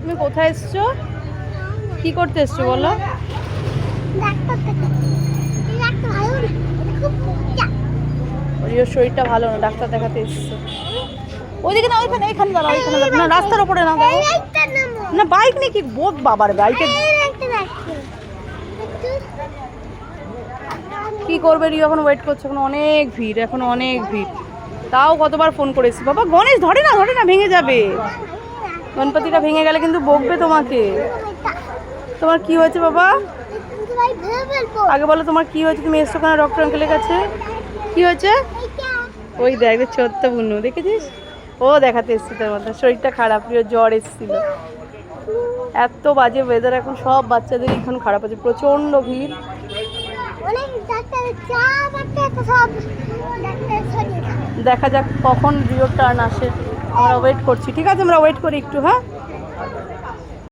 তুমি কোথায় এসছো? কি করতে এসছো বলো? ওর শরীরটা ভালো না, ডাক্তার দেখাতে এসছো। ওইদিকে না, ওইখানে এখানে দাঁড়াও, এখানে দাঁড়াও না, রাস্তার ওপরে না দাঁড়াও না। বাইক নিয়ে কি বোধ বাবার বাইকে কি করবে? রিও এখন ওয়েট করছে, এখন অনেক ভিড়, এখন অনেক ভিড়। তাও কতবার ফোন করেছি। বাবা গণেশ ধরে না, ধরে না, ভেঙে যাবে। গণপতিটা ভেঙে গেলে কিন্তু বকবে তোমাকে। তোমার কি হয়েছে বাবা? আগে বলো তোমার কি হয়েছে, তুমি এসছো কেন ডক্টর আঙ্কেলের কাছে? কি হয়েছে? ওই দেখ ছোট্ট বুনু, দেখেছিস? ও দেখাতে এসছি তোর মধ্যে, শরীরটা খারাপ, প্রিয় জ্বর এসেছিল। এত বাজে ওয়েদার এখন, সব বাচ্চাদের এখন খারাপ আছে, প্রচন্ড ভিড়। দেখা যাক কখন রিওর টার্ন আসে, আমরা ওয়েট করছি। ঠিক আছে, আমরা ওয়েট করি একটু। হ্যাঁ।